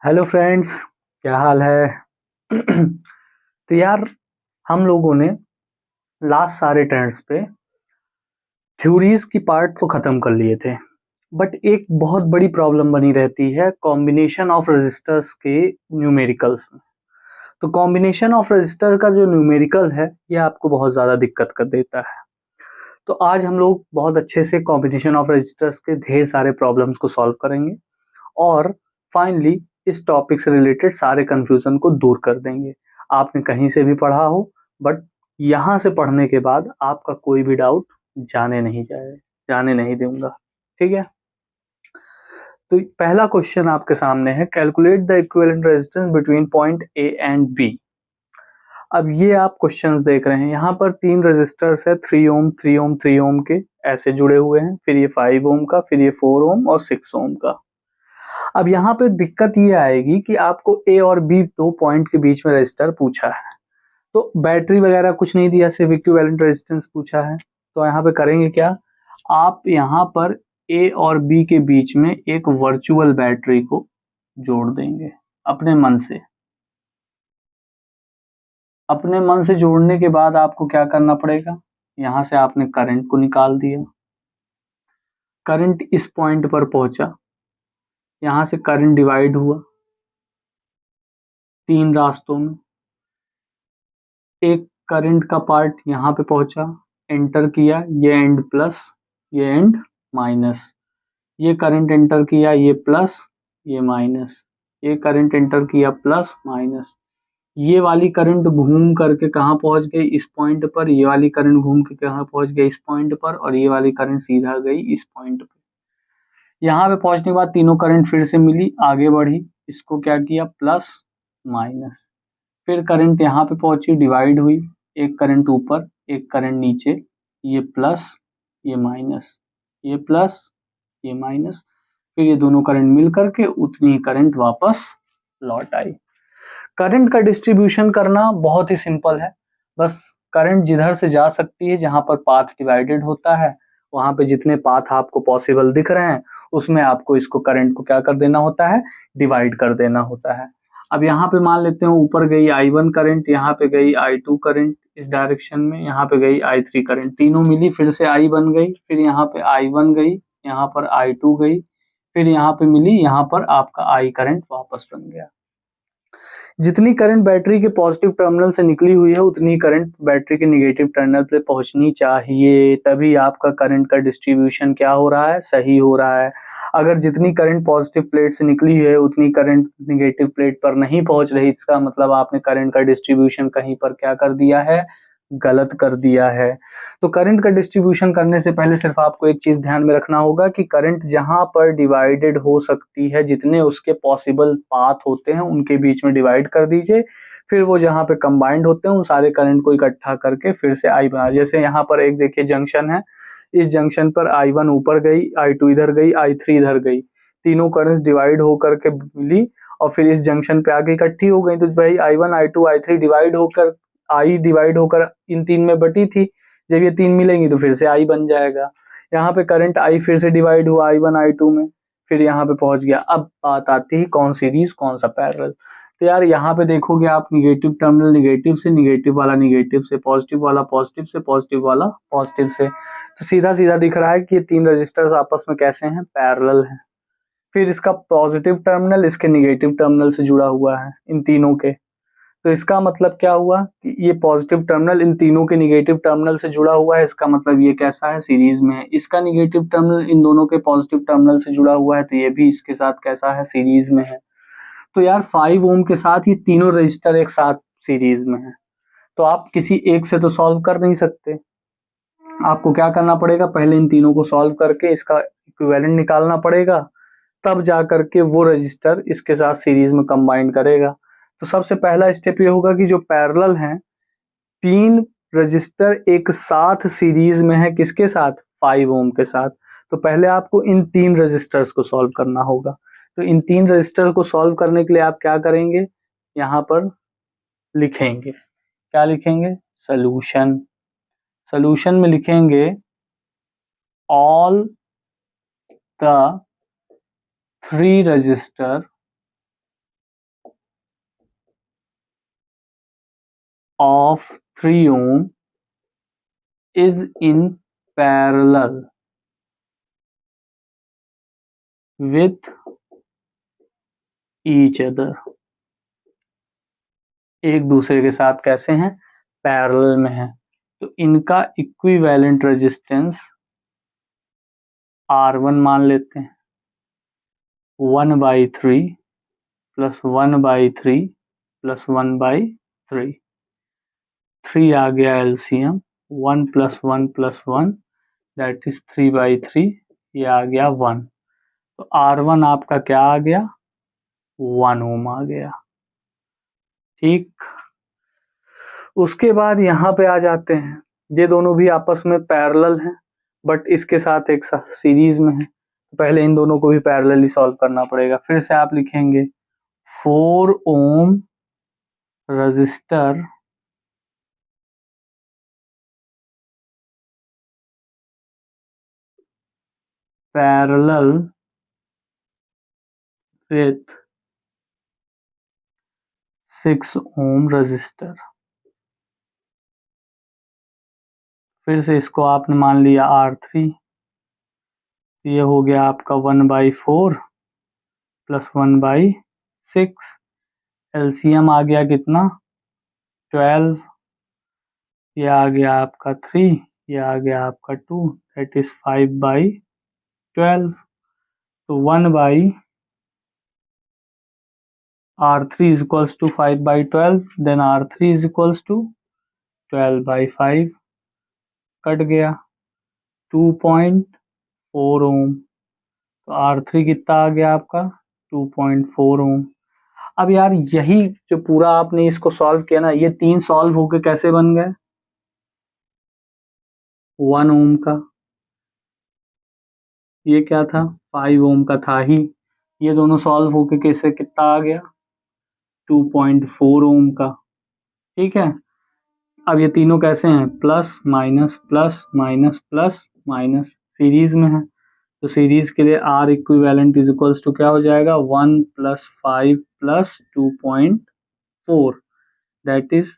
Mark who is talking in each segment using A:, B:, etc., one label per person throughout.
A: Hello friends, क्या हाल है। तो यार, हम लोगों ने लास्ट सारे ट्रेंड्स पे थ्योरीज की पार्ट तो ख़त्म कर लिए थे, बट एक बहुत बड़ी प्रॉब्लम बनी रहती है कॉम्बिनेशन ऑफ रजिस्टर्स के न्यूमेरिकल्स में। तो कॉम्बिनेशन ऑफ रजिस्टर का जो न्यूमेरिकल है ये आपको बहुत ज़्यादा दिक्कत कर देता है। तो आज हम लोग बहुत अच्छे से कॉम्बिनेशन ऑफ रजिस्टर्स के ढेर सारे प्रॉब्लम्स को सॉल्व करेंगे और फाइनली इस टॉपिक से रिलेटेड सारे कंफ्यूजन को दूर कर देंगे। आपने कहीं से भी पढ़ा हो, बट यहाँ से पढ़ने के बाद आपका कोई भी डाउट जाने नहीं दूंगा। ठीक है। तो पहला क्वेश्चन आपके सामने है, calculate the equivalent resistance between point A and B. अब ये आप क्वेश्चंस देख रहे हैं, यहाँ पर तीन रेजिस्टर्स है, 3 ओम 3 ओम 3 ओम के ऐसे जुड़े हुए हैं, फिर ये 5 ओम का, फिर ये 4 ओम और 6 ओम का। अब यहाँ पे दिक्कत ये आएगी कि आपको ए और बी दो पॉइंट के बीच में रजिस्टर पूछा है, तो बैटरी वगैरह कुछ नहीं दिया, सिर्फ इक्विवेलेंट रेजिस्टेंस पूछा है। तो यहाँ पे करेंगे क्या, आप यहाँ पर ए और बी के बीच में एक वर्चुअल बैटरी को जोड़ देंगे अपने मन से। अपने मन से जोड़ने के बाद आपको क्या करना पड़ेगा, यहाँ से आपने करंट को निकाल दिया, करंट इस पॉइंट पर पहुंचा, यहाँ से करंट डिवाइड हुआ तीन रास्तों में। एक करंट का पार्ट यहाँ पे पहुंचा, एंटर किया, ये एंड प्लस, ये एंड माइनस। ये करंट एंटर किया, ये प्लस, ये माइनस। ये करंट एंटर किया, प्लस माइनस। ये वाली करंट घूम करके कहाँ पहुंच गई, इस पॉइंट पर। ये वाली करंट घूम के कहाँ पहुंच गई, इस पॉइंट पर। और ये वाली करंट सीधा गई इस पॉइंट पर। यहाँ पे पहुंचने के बाद तीनों करंट फिर से मिली, आगे बढ़ी, इसको क्या किया, प्लस माइनस। फिर करंट यहाँ पे पहुंची, डिवाइड हुई, एक करंट ऊपर एक करंट नीचे, ये प्लस ये माइनस, ये प्लस ये माइनस। फिर ये दोनों करंट मिल करके उतनी ही करंट वापस लौट आई। करंट का डिस्ट्रीब्यूशन करना बहुत ही सिंपल है, बस करंट जिधर से जा सकती है, जहां पर पाथ डिवाइडेड होता है, वहां पे जितने पाथ आपको पॉसिबल दिख रहे हैं उसमें आपको इसको करंट को क्या कर देना होता है, डिवाइड कर देना होता है। अब यहाँ पे मान लेते हैं ऊपर गई I1 करंट, यहाँ पे गई I2 करंट इस डायरेक्शन में, यहाँ पे गई I3 करंट, तीनों मिली फिर से I बन गई, फिर यहाँ पे I1 गई, यहाँ पर I2 गई, फिर यहाँ पे मिली, यहाँ पर आपका I करंट वापस बन गया। जितनी करंट बैटरी के पॉजिटिव टर्मिनल से निकली हुई है उतनी करंट बैटरी के निगेटिव टर्मिनल पे पहुंचनी चाहिए, तभी आपका करंट का डिस्ट्रीब्यूशन क्या हो रहा है, सही हो रहा है। अगर जितनी करंट पॉजिटिव प्लेट से निकली है उतनी करंट निगेटिव प्लेट पर नहीं पहुंच रही, इसका मतलब आपने करंट का डिस्ट्रीब्यूशन कहीं पर क्या कर दिया है, गलत कर दिया है। तो करंट का डिस्ट्रीब्यूशन करने से पहले सिर्फ आपको एक चीज ध्यान में रखना होगा कि करंट जहां पर डिवाइडेड हो सकती है, जितने उसके पॉसिबल पाथ होते हैं उनके बीच में डिवाइड कर दीजिए, फिर वो जहां पे कंबाइंड होते हैं उन सारे करंट को इकट्ठा करके फिर से आई बना। जैसे यहाँ पर एक देखिए जंक्शन है, इस जंक्शन पर I1 ऊपर गई, I2 इधर गई, I3 इधर गई, तीनों करंट्स डिवाइड होकर के मिली और फिर इस जंक्शन पे आके इकट्ठी हो गई। तो भाई I1 I2 I3 डिवाइड होकर, आई डिवाइड होकर इन तीन में बटी थी, जब ये तीन मिलेंगी तो फिर से आई बन जाएगा। यहाँ पे करंट आई फिर से डिवाइड हुआ I1 I2 में, फिर यहाँ पे पहुंच गया। अब बात आती है कौन सीरीज कौन सा पैरेलल। तो यार यहाँ पे देखोगे आप, निगेटिव टर्मिनल निगेटिव से, निगेटिव वाला निगेटिव से, पॉजिटिव वाला पॉजिटिव से, पॉजिटिव वाला पॉजिटिव से, तो सीधा सीधा दिख रहा है कि ये तीन रजिस्टर्स आपस में कैसे हैं, पैरेलल हैं। फिर इसका पॉजिटिव टर्मिनल इसके निगेटिव टर्मिनल से जुड़ा हुआ है, इन तीनों के। तो इसका मतलब क्या हुआ कि ये पॉजिटिव टर्मिनल इन तीनों के निगेटिव टर्मिनल से जुड़ा हुआ है, इसका मतलब ये कैसा है, सीरीज में है। इसका निगेटिव टर्मिनल इन दोनों के पॉजिटिव टर्मिनल से जुड़ा हुआ है, तो ये भी इसके साथ कैसा है, सीरीज में है। तो यार 5 ओम के साथ ये तीनों रजिस्टर एक साथ सीरीज में है, तो आप किसी एक से तो सॉल्व कर नहीं सकते। आपको क्या करना पड़ेगा, पहले इन तीनों को सॉल्व करके इसका इक्विवेलेंट निकालना पड़ेगा, तब जा करके वो रजिस्टर इसके साथ सीरीज में कंबाइन करेगा। तो सबसे पहला स्टेप ये होगा कि जो पैरेलल हैं, तीन रजिस्टर एक साथ सीरीज में है, किसके साथ, 5 ओम के साथ। तो पहले आपको इन तीन रजिस्टर्स को सॉल्व करना होगा। तो इन तीन रजिस्टर को सॉल्व करने के लिए आप क्या करेंगे, यहाँ पर लिखेंगे, क्या लिखेंगे, सोल्यूशन। सोल्यूशन में लिखेंगे all the three register of 3 ohm is in parallel with each other। एक दूसरे के साथ कैसे हैं? पैरेलल में है। तो इनका इक्विवेलेंट रेजिस्टेंस R1 मान लेते हैं, 1/3 प्लस 1/3 प्लस 1/3, 3 आ गया LCM, 1 plus 1 plus 1 that is 3/3, ये आ गया 1। तो R1 आपका क्या आ गया? 1 ओम आ गया। ठीक, उसके बाद यहाँ पे आ जाते हैं, ये दोनों भी आपस में पैरेलल हैं बट इसके साथ एक साथ सीरीज में है, तो पहले इन दोनों को भी पैरेलली सॉल्व करना पड़ेगा। फिर से आप लिखेंगे 4 ohm resistor parallel with 6 ohm resistor. फिर से इसको आपने मान लिया R3, ये हो गया आपका 1/4 प्लस 1/6, एलसीएम आ गया कितना? 12, ये आ गया आपका 3, ये आ गया आपका 2, दैट इज 5/12। तो 1/R3 is equals to 5/12, then R3 is equals to 12/5, cut गया 2.4 ओम। तो R3 कितना आ गया आपका? 2.4 ओम। अब यार यही जो पूरा आपने इसको सॉल्व किया ना, ये 3 सॉल्व होके कैसे बन गए? 1 ओम का, ये क्या था? 5 ओम का था ही, ये दोनों सॉल्व होके कैसे कितना आ गया? 2.4 ओम का। ठीक है, अब ये तीनों कैसे हैं? Plus minus plus minus plus minus, series में है, तो सीरीज के लिए R equivalent is equals to क्या हो जाएगा? 1 plus 5 plus 2.4 that is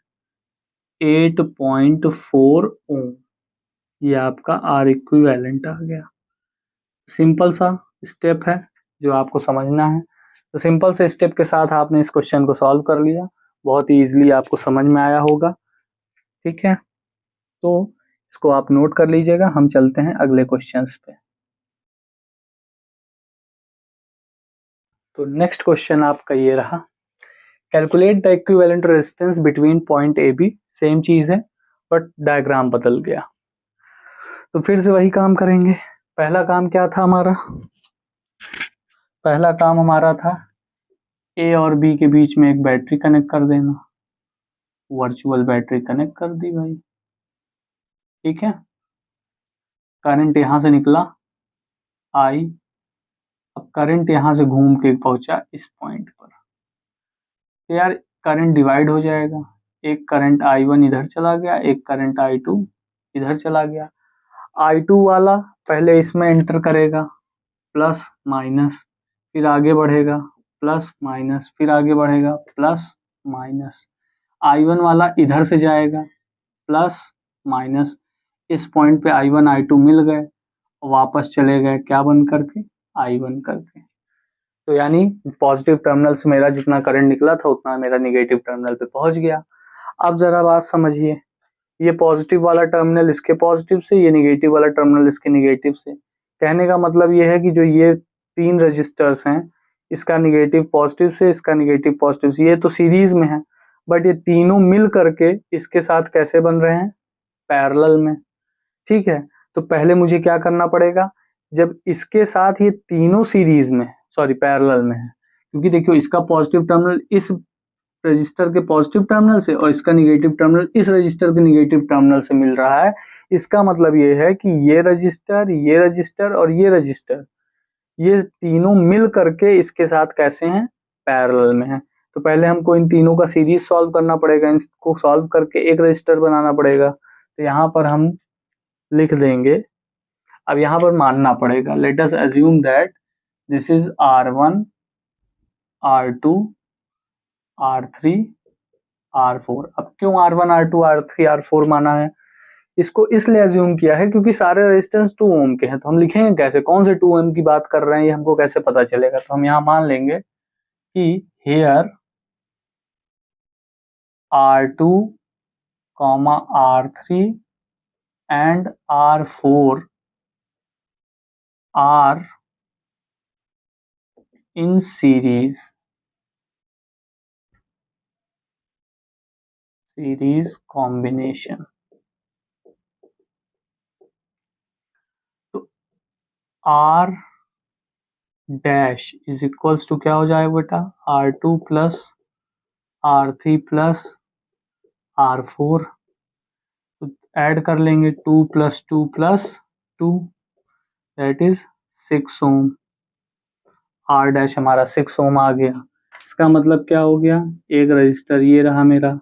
A: 8.4 ohm, ये आपका R इक्विवेलेंट आ गया। सिंपल सा स्टेप है जो आपको समझना है, तो सिंपल से स्टेप के साथ आपने इस क्वेश्चन को सॉल्व कर लिया, बहुत ही ईजिली आपको समझ में आया होगा। ठीक है, तो इसको आप नोट कर लीजिएगा, हम चलते हैं अगले क्वेश्चंस पे। तो नेक्स्ट क्वेश्चन आपका ये रहा, calculate the equivalent resistance between point A B. Same चीज है बट डायग्राम बदल गया, तो फिर से वही काम करेंगे। पहला काम क्या था हमारा? पहला काम हमारा था ए और बी के बीच में एक बैटरी कनेक्ट कर देना, वर्चुअल बैटरी कनेक्ट कर दी भाई। ठीक है, करंट यहां से निकला आई, अब करंट यहां से घूम के पहुंचा इस पॉइंट पर, तो यार करंट डिवाइड हो जाएगा, एक करंट I1 इधर चला गया, एक करंट I2 इधर चला गया। I2 वाला पहले इसमें एंटर करेगा, प्लस माइनस, फिर आगे बढ़ेगा प्लस माइनस, फिर आगे बढ़ेगा प्लस माइनस। I1 वाला इधर से जाएगा प्लस माइनस, इस पॉइंट पे I1 I2 मिल गए, वापस चले गए क्या बन करके? I1 करके। तो यानी पॉजिटिव टर्मिनल से मेरा जितना करंट निकला था उतना मेरा नेगेटिव टर्मिनल पे पहुंच गया। अब जरा बात समझिए, ये पॉजिटिव वाला टर्मिनल इसके पॉजिटिव से, ये नेगेटिव वाला टर्मिनल इसके नेगेटिव से। कहने का मतलब ये है कि जो ये 3 रजिस्टर्स हैं, इसका नेगेटिव पॉजिटिव से, इसका नेगेटिव पॉजिटिव से, ये तो सीरीज में है बट ये तीनों मिल करके इसके साथ कैसे बन रहे हैं? पैरेलल में। ठीक है, तो पहले मुझे क्या करना पड़ेगा? जब इसके साथ ये तीनों सीरीज में, सॉरी पैरेलल में है, क्योंकि देखियो इसका पॉजिटिव टर्मिनल इस रजिस्टर के पॉजिटिव टर्मिनल से और इसका नेगेटिव टर्मिनल इस रजिस्टर के नेगेटिव टर्मिनल से मिल रहा है। इसका मतलब ये है कि ये रजिस्टर और ये रजिस्टर, ये तीनों मिल करके इसके साथ कैसे हैं? पैरेलल में है। तो पहले हमको इन तीनों का सीरीज सॉल्व करना पड़ेगा, इनको सॉल्व करके एक रजिस्टर बनाना पड़ेगा। तो यहाँ पर हम लिख देंगे, अब यहाँ पर मानना पड़ेगा, let us assume that this is R1, R2, R3 R4। अब क्यों R1 R2 R3 R4 माना है, इसको इसलिए अज्यूम किया है क्योंकि सारे रेजिस्टेंस 2 ओम के हैं। तो हम लिखेंगे कैसे, कौन से 2 ओम की बात कर रहे हैं ये हमको कैसे पता चलेगा। तो हम यहाँ मान लेंगे कि here R2, R3 and R4 are in series combination. तो R dash is equals to क्या हो जाएगा बेटा, R2 plus R3 plus R4। तो ऐड कर लेंगे 2 plus 2 plus 2, that is 6 ohm. R dash हमारा 6 ओम आ गया। इसका मतलब क्या हो गया, एक रजिस्टर ये रहा मेरा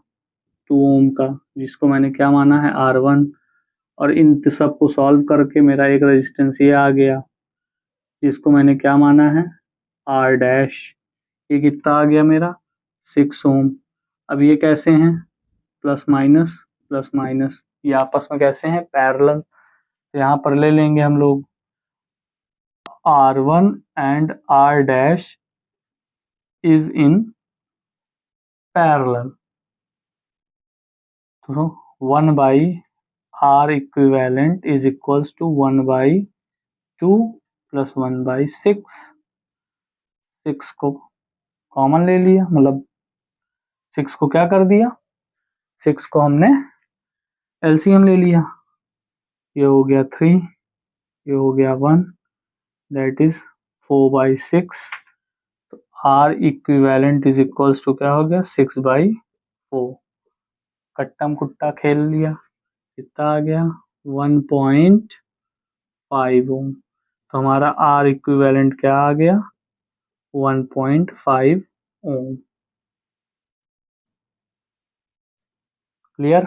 A: 2 ओम का, जिसको मैंने क्या माना है R1, और इन सबको सॉल्व करके मेरा एक रेजिस्टेंस ये आ गया जिसको मैंने क्या माना है R डैश। ये कितना आ गया मेरा 6 ओम। अब ये कैसे हैं, प्लस माइनस, ये आपस में कैसे हैं, पैरेलल। तो यहाँ पर ले लेंगे हम लोग R1 and R dash is in parallel. तो 1 by R equivalent is equals to 1 by 2 plus 1 by 6 को कॉमन ले लिया, मतलब 6 को क्या कर दिया, 6 को हमने एलसीएम ले लिया। ये हो गया 3, ये हो गया 1, दैट इज 4 बाई 6। तो R equivalent is equals to क्या हो गया 6 बाई 4। कट्टम कुट्टा खेल लिया, कितना आ गया 1.5 ओम। तो हमारा R इक्विवेलेंट क्या आ गया 1.5 ओम। क्लियर,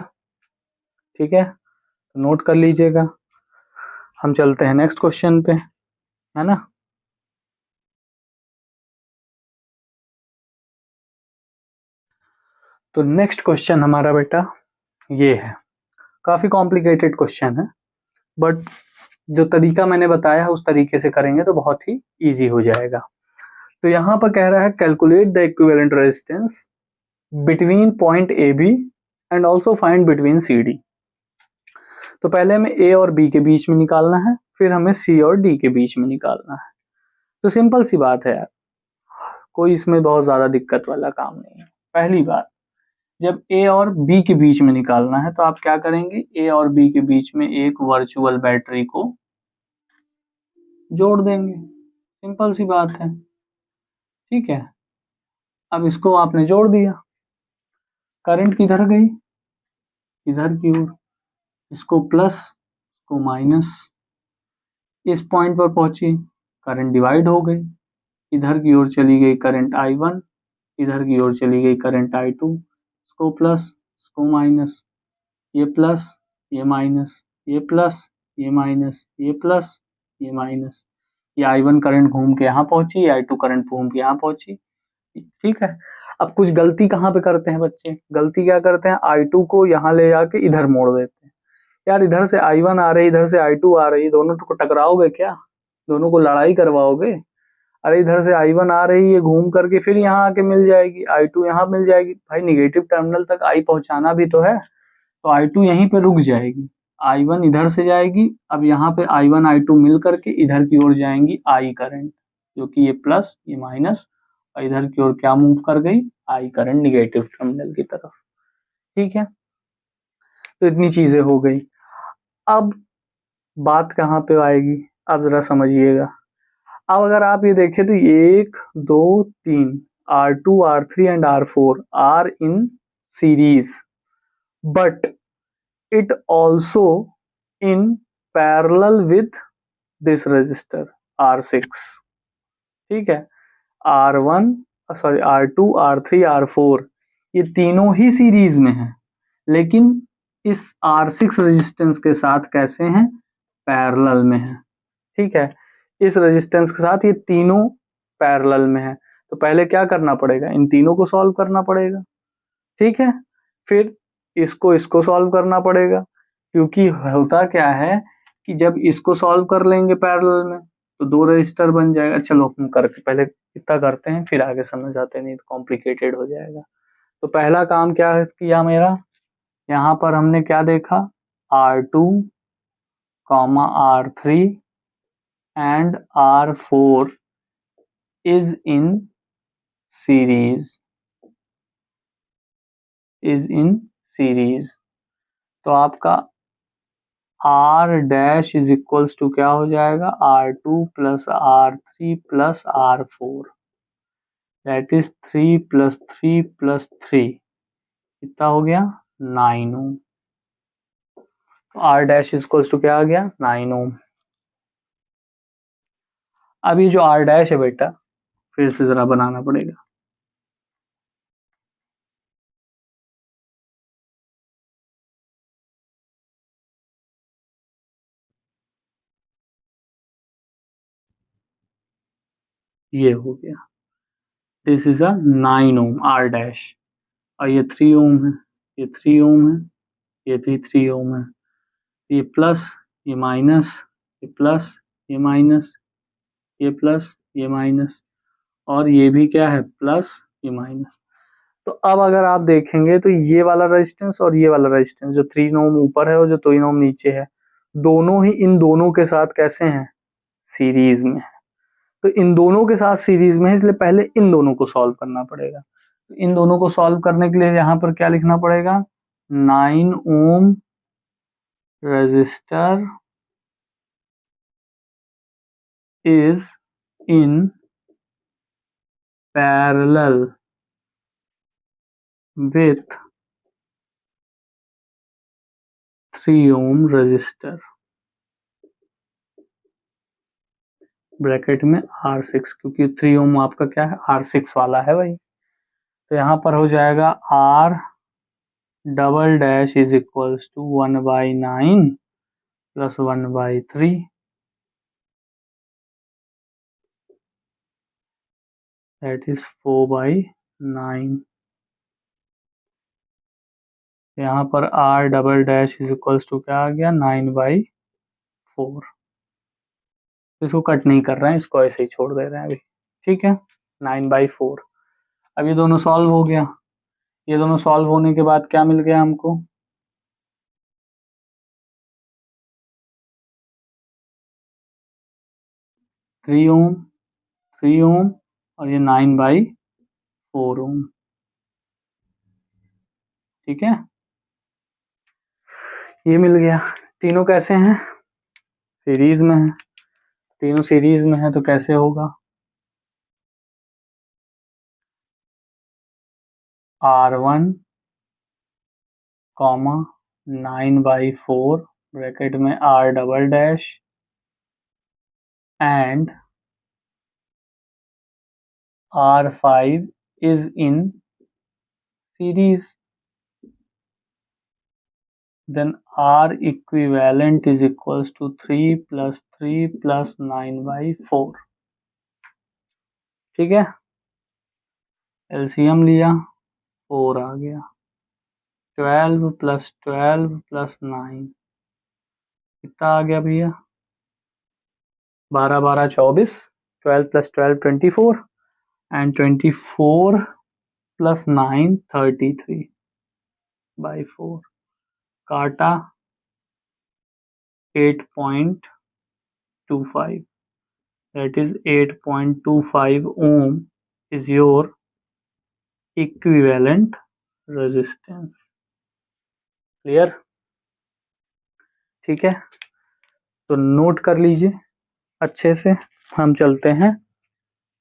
A: ठीक है, तो नोट कर लीजिएगा। हम चलते हैं नेक्स्ट क्वेश्चन पे, है ना। तो नेक्स्ट क्वेश्चन हमारा बेटा ये है, काफी कॉम्प्लिकेटेड क्वेश्चन है, बट जो तरीका मैंने बताया है उस तरीके से करेंगे तो बहुत ही इजी हो जाएगा। तो यहाँ पर कह रहा है calculate the equivalent resistance between point A B and also find between C D. तो पहले हमें ए और बी के बीच में निकालना है, फिर हमें सी और डी के बीच में निकालना है। तो सिंपल सी बात है यार, कोई इसमें बहुत ज्यादा दिक्कत वाला काम नहीं है। पहली बात, जब ए और बी के बीच में निकालना है तो आप क्या करेंगे, ए और बी के बीच में एक वर्चुअल बैटरी को जोड़ देंगे, सिंपल सी बात है, ठीक है। अब इसको आपने जोड़ दिया, करंट किधर गई, इधर की ओर, इसको प्लस इसको माइनस, इस पॉइंट पर पहुंची, करंट डिवाइड हो गई, इधर की ओर चली गई करंट I1, इधर की ओर चली गई करंट I2, इसको प्लस इसको माइनस, ये प्लस ये माइनस, ये प्लस ये माइनस, ये प्लस ये माइनस, ये I1 करंट घूम के यहाँ पहुंची, I2 करंट घूम के यहाँ पहुंची, ठीक है। अब कुछ गलती कहाँ पे करते हैं बच्चे, गलती क्या करते हैं, I2 को यहाँ ले जाके इधर मोड़ देते हैं। यार इधर से I1 आ रही, इधर से I2 आ रही, दोनों को टकराओगे क्या, दोनों को लड़ाई करवाओगे। अरे इधर से I1 आ रही है घूम करके फिर यहाँ आके मिल जाएगी, I2 यहाँ मिल जाएगी, भाई निगेटिव टर्मिनल तक I पहुंचाना भी तो है। तो I2 यहीं पे रुक जाएगी, I1 इधर से जाएगी, अब यहाँ पे I1 I2 मिल करके इधर की ओर जाएंगी I करंट, जो कि ये प्लस ये माइनस, और इधर की ओर क्या मूव कर गई, I करंट निगेटिव टर्मिनल की तरफ, ठीक है। तो इतनी चीजें हो गई। अब बात कहाँ पे आएगी, अब जरा समझिएगा। अब अगर आप ये देखें तो 1 2 3 R2 R3 and R4 are in series, but it also in parallel with this resistor R6, ठीक है। R1 sorry R2 R3 R4 ये तीनों ही सीरीज में हैं, लेकिन इस R6 रेजिस्टेंस के साथ कैसे हैं, पैरेलल में हैं, ठीक है। इस रेजिस्टेंस के साथ ये तीनों पैरेलल में है। तो पहले क्या करना पड़ेगा, इन तीनों को सॉल्व करना पड़ेगा, ठीक है। फिर इसको सॉल्व करना पड़ेगा, क्योंकि होता क्या है कि जब इसको सॉल्व कर लेंगे पैरेलल में तो 2 रजिस्टर बन जाएगा। चलो हम करके पहले इतना करते हैं, फिर आगे समझ आते हैं, नहीं तो कॉम्प्लिकेटेड हो जाएगा। तो पहला काम क्या किया मेरा, यहाँ पर हमने क्या देखा, R2, R3 and R4 is in series, तो आपका R dash is equals to क्या हो जाएगा, R2 plus R3 plus R4, that is 3 plus 3 plus 3, कितना हो गया 9 ओम। तो R dash is equals to क्या आ गया 9 ओम। अब ये जो R डैश है बेटा फिर से जरा बनाना पड़ेगा। ये हो गया, this is a 9 ohm R dash, और ये 3 ओम है, ये 3 ओम है, ये 3 ओम है, ये प्लस, ये माइनस, ये प्लस, ये माइनस, ये प्लस, ये माइनस, और ये भी क्या है प्लस, ये माइनस। तो अब अगर आप देखेंगे तो ये वाला रेजिस्टेंस और ये वाला रेजिस्टेंस, जो 3 ओम ऊपर है और जो 3 ओम नीचे है, दोनों ही इन दोनों के साथ कैसे हैं, सीरीज में है। तो इन दोनों के साथ सीरीज में है, इसलिए पहले इन दोनों को सॉल्व करना पड़ेगा। तो इन दोनों को सॉल्व करने के लिए यहाँ पर क्या लिखना पड़ेगा, 9 ohm resistor is in parallel with 3 ohm resistor, bracket में R6, क्योंकि 3 ओम आपका क्या है R6 वाला है भाई। तो यहाँ पर हो जाएगा R double dash is equals to 1/9 plus 1/3, that is 4/9। यहाँ पर R double dash is equals to क्या आ गया 9/4। इसको कट नहीं कर रहे हैं, इसको ऐसे ही छोड़ दे रहे हैं अभी, ठीक है 9/4। अब ये दोनों सॉल्व हो गया, ये दोनों सॉल्व होने के बाद क्या मिल गया हमको, 3 ओम, 3 ओम, और ये 9/4 ओम, ठीक है ये मिल गया। तीनों कैसे हैं, सीरीज में है, तीनों सीरीज में है तो कैसे होगा, R1 कॉमा 9/4 ब्रैकेट में R double dash and R5 is in series, then R equivalent is equals to 3 plus 3 plus 9/4, ठीक है एलसीएम लिया 4 आ गया, 12 प्लस 12 प्लस 9 कितना आ गया भैया 12 12 24, 12 प्लस 12 24 एंड 24 प्लस 9 33/4, काटा 8.25, that is 8.25 ohm is your equivalent resistance, clear, ठीक है तो नोट कर लीजिए अच्छे से, हम चलते हैं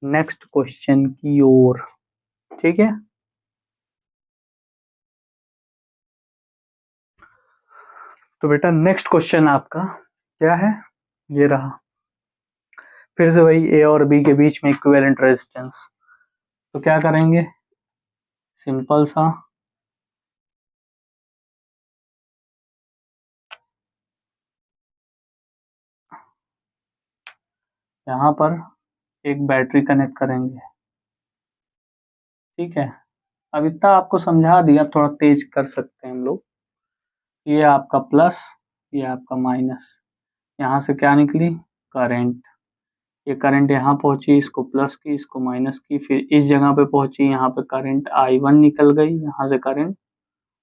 A: नेक्स्ट क्वेश्चन की ओर, ठीक है तो बेटा नेक्स्ट क्वेश्चन आपका क्या है, ये रहा, फिर से वही ए और बी के बीच में इक्विवेलेंट रेजिस्टेंस। तो क्या करेंगे, सिंपल सा यहाँ पर एक बैटरी कनेक्ट करेंगे, ठीक है अब इतना आपको समझा दिया, थोड़ा तेज कर सकते हैं हम लोग। ये आपका प्लस, ये आपका माइनस, यहाँ से क्या निकली करंट। ये करंट यहाँ पहुंची, इसको प्लस की, इसको माइनस की, फिर इस जगह पे पहुंची, यहाँ पे करंट I1 निकल गई, यहाँ से करंट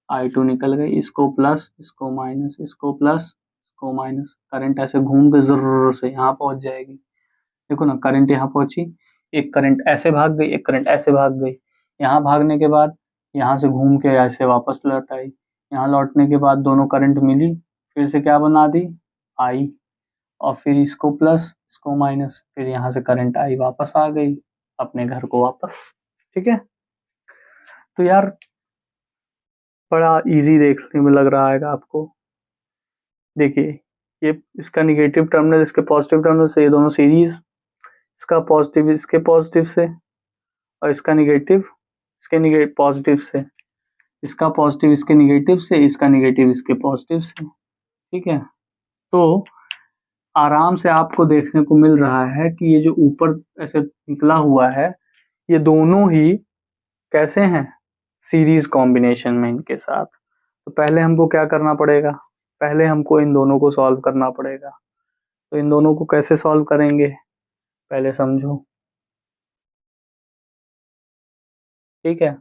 A: I2 निकल गई, इसको प्लस, इसको माइनस, इसको प्लस, इसको माइनस, करंट ऐसे घूम के जरूर से यहाँ पहुंच जाएगी। देखो ना, करंट यहाँ पहुंची, एक करंट ऐसे भाग गई, एक करंट ऐसे भाग गई, यहाँ भागने के बाद यहाँ से घूम के ऐसे वापस लौट आई, यहाँ लौटने के बाद दोनों करंट मिली, फिर से क्या बना दी I, और फिर इसको प्लस, इसको माइनस, फिर यहाँ से करंट आई वापस आ गई अपने घर को वापस। ठीक है, तो यार बड़ा इजी देखने में लग रहा है आपको। देखिए, ये इसका निगेटिव टर्मिनल इसके पॉजिटिव टर्मिनल से, ये दोनों सीरीज, इसका पॉजिटिव इसके पॉजिटिव से, और इसका निगेटिव इसके पॉजिटिव से, इसका पॉजिटिव इसके निगेटिव से, इसका निगेटिव इसके पॉजिटिव से। ठीक है, तो आराम से आपको देखने को मिल रहा है कि ये जो ऊपर ऐसे निकला हुआ है, ये दोनों ही कैसे हैं सीरीज कॉम्बिनेशन में इनके साथ। तो पहले हमको क्या करना पड़ेगा, पहले हमको इन दोनों को सॉल्व करना पड़ेगा। तो इन दोनों को कैसे सॉल्व करेंगे पहले समझो। ठीक है,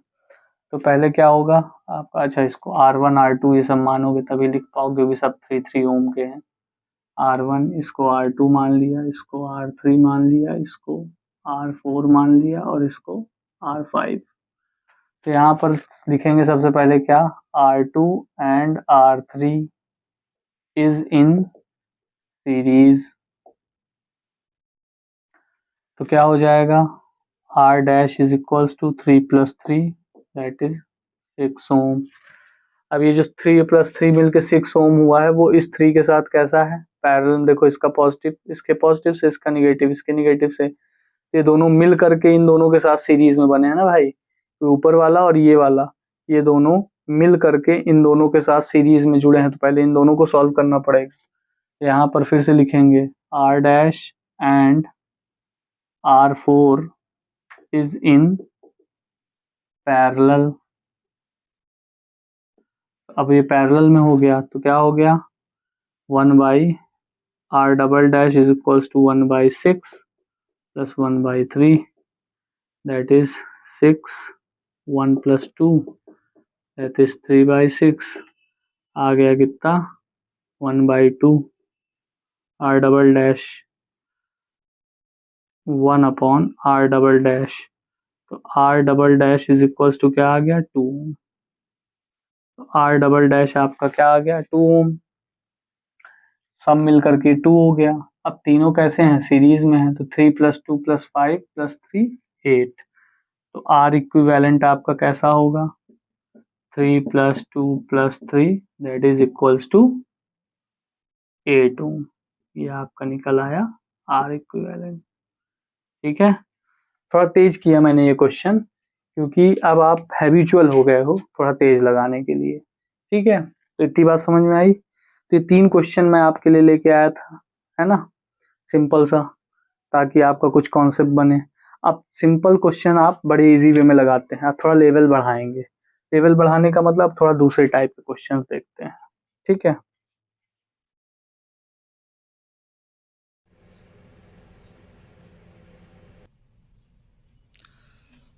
A: तो पहले क्या होगा आपका, अच्छा इसको R1 R2 ये सब मानोगे तभी लिख पाओगे, क्योंकि सब 3 ओम के हैं। R1 इसको R2 मान लिया, इसको R3 मान लिया, इसको R4 मान लिया, और इसको R5। तो यहाँ पर लिखेंगे सबसे पहले क्या, R2 and R3 is in series. तो क्या हो जाएगा, R dash is equals to 3 + 3 that is 6 ohm. अब ये जो 3 + 3 मिलके 6 ओम हुआ है, वो इस 3 के साथ कैसा है पैरेलल। देखो, इसका पॉजिटिव इसके पॉजिटिव से, इसका निगेटिव इसके निगेटिव से, ये दोनों मिल करके इन दोनों के साथ सीरीज में बने हैं ना भाई। तो ऊपर वाला और ये वाला, ये दोनों मिल करके इन दोनों के साथ सीरीज में जुड़े हैं। तो पहले इन दोनों को सॉल्व करना पड़ेगा। यहाँ पर फिर से लिखेंगे R dash and R4 is in parallel. अब ये पैरेलल में हो गया तो क्या हो गया, 1/R double dash is equals to 1/6 + 1/3 that is 6, 1 + 2 that is 3/6। आ गया कितना 1/2 R double dash 1/R double dash. तो R double dash is equals to क्या आ गया 2 ओम। तो R डबल डैश आपका क्या आ गया 2 ओम, सब मिल करके 2 हो गया। अब तीनों कैसे हैं सीरीज में हैं, तो 3 + 2 + 5 + 3 8। तो R इक्विवेलेंट आपका कैसा होगा 3 + 2 + 3 दैट इज इक्वल्स टू 8 ओम। ये आपका निकल आया R इक्विवेलेंट। ठीक है, थोड़ा तेज किया मैंने ये क्वेश्चन, क्योंकि अब आप हैबिचुअल हो गए हो थोड़ा तेज लगाने के लिए। ठीक है, तो इतनी बात समझ में आई। तो ये 3 क्वेश्चन मैं आपके लिए लेके आया था, है ना, सिंपल सा, ताकि आपका कुछ कॉन्सेप्ट बने। अब सिंपल क्वेश्चन आप बड़े इजी वे में लगाते हैं, आप थोड़ा लेवल बढ़ाएंगे। लेवल बढ़ाने का मतलब थोड़ा दूसरे टाइप के क्वेश्चन देखते हैं। ठीक है,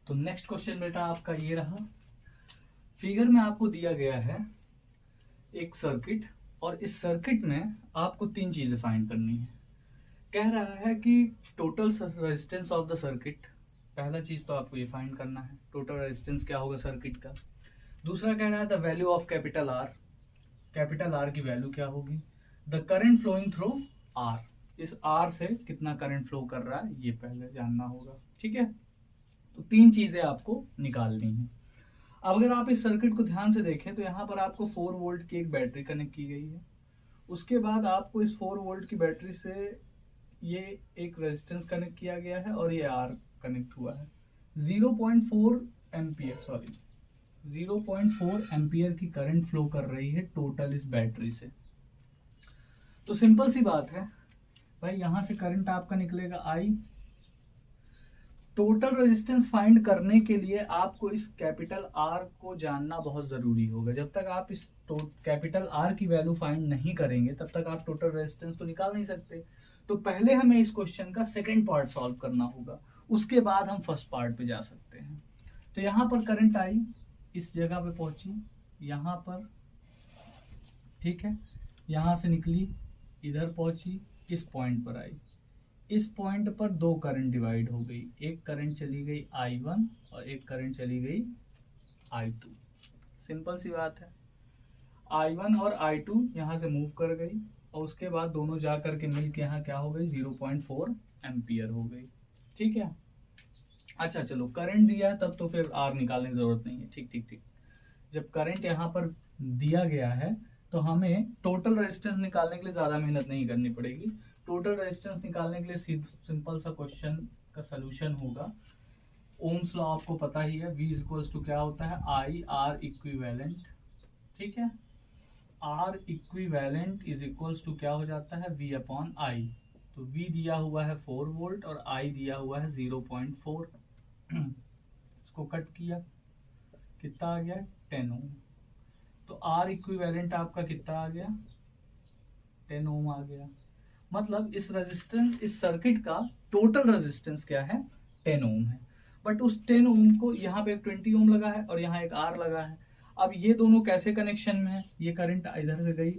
A: तो नेक्स्ट क्वेश्चन बेटा आपका ये रहा। फिगर में आपको दिया गया है एक सर्किट, और इस सर्किट में आपको 3 चीजें फाइंड करनी है। कह रहा है कि total resistance of the circuit, पहला चीज तो आपको ये फाइंड करना है टोटल रेजिस्टेंस क्या होगा सर्किट का। दूसरा कह रहा है the value of capital R की वैल्यू क्या होगी। The current flowing through R, इस आर से कितना करंट फ्लो कर रहा है ये पहले जानना होगा। ठीक है, तो 3 चीजें आपको निकालनी है। अब अगर आप इस सर्किट को ध्यान से देखें तो यहाँ पर आपको 4 वोल्ट की एक बैटरी कनेक्ट की गई है। उसके बाद आपको इस 4 वोल्ट की बैटरी से ये एक रेजिस्टेंस कनेक्ट किया गया है, और ये आर कनेक्ट हुआ है। 0.4 एम्पियर की करंट फ्लो कर रही है टोटल इस बैटरी से। तो सिंपल सी बात है भाई, यहां से करंट आपका निकलेगा I, टोटल रेजिस्टेंस फाइंड करने के लिए आपको इस कैपिटल आर को जानना बहुत ज़रूरी होगा। जब तक आप इस कैपिटल आर की वैल्यू फाइंड नहीं करेंगे तब तक आप टोटल रेजिस्टेंस तो निकाल नहीं सकते। तो पहले हमें इस क्वेश्चन का सेकंड पार्ट सॉल्व करना होगा, उसके बाद हम फर्स्ट पार्ट पे जा सकते हैं। तो यहाँ पर करंट आई, इस जगह पे पहुंची, यहाँ पर, ठीक है, यहाँ से निकली, इधर पहुंची, इस पॉइंट पर आई। इस पॉइंट पर दो करंट डिवाइड हो गई, एक करंट चली गई I1 और एक करंट चली गई I2। सिंपल सी बात है, I1 और I2 यहाँ से मूव कर गई और उसके बाद दोनों जा करके मिल के यहाँ क्या हो गई, 0.4 एम्पियर हो गई। ठीक है, अच्छा चलो, करंट दिया है तब तो फिर आर निकालने की जरूरत नहीं है। ठीक ठीक ठीक, जब करंट यहाँ पर दिया गया है तो हमें टोटल रेजिस्टेंस निकालने के लिए ज़्यादा मेहनत नहीं करनी पड़ेगी। टोटल रेजिस्टेंस निकालने के लिए सिंपल सा क्वेश्चन का सलूशन होगा, ओम्स लॉ आपको पता ही है, V इक्वल्स टू क्या होता है, आई आर इक्विवेलेंट। ठीक है, R equivalent is equals to क्या हो जाता है, V अपॉन आई। तो V दिया हुआ है 4 वोल्ट और I दिया हुआ है 0.4। इसको कट किया, कितना आ गया, 10 ओम। तो R इक्विवेलेंट आपका कितना आ गया, 10 ओम आ गया। मतलब इस रेजिस्टेंस, इस सर्किट का टोटल रेजिस्टेंस क्या है, 10 ओम है। बट उस 10 ओम को यहाँ पे 20 ओम लगा है और यहाँ एक R लगा है। अब ये दोनों कैसे कनेक्शन में है, ये करंट इधर से गई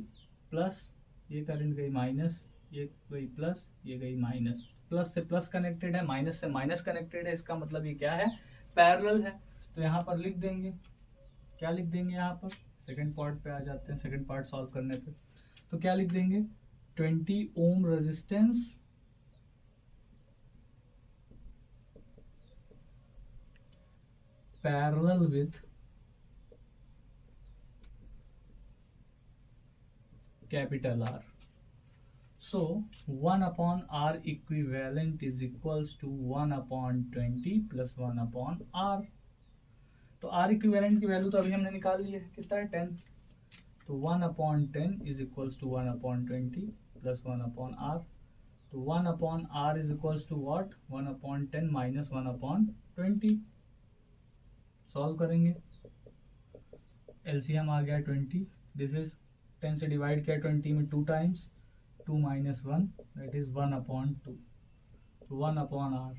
A: प्लस, ये करंट गई माइनस, ये गई प्लस, ये गई माइनस। प्लस से प्लस कनेक्टेड है, माइनस से माइनस कनेक्टेड है, इसका मतलब ये क्या है, पैरेलल है। तो यहाँ पर लिख देंगे, क्या लिख देंगे, यहाँ पर सेकंड पार्ट पे आ जाते हैं, सेकंड पार्ट सॉल्व करने पे। तो क्या लिख देंगे, 20 ohm resistance parallel with capital R। So 1 upon R equivalent is equals to 1 upon 20 plus 1 upon R। तो R equivalent की वैल्यू तो अभी हमने निकाल ली है, कितना है, 10। तो 1 upon 10 is equals to 1 upon 20 plus 1 upon R। तो 1 upon R is equals to what, 1 upon 10 minus 1 upon 20। Solve करेंगे, LCM आ गया 20, दिस इज 10 से डिवाइड किया 20 में 2 times, 2 minus 1 that is 1 upon 2, तो 1 upon R।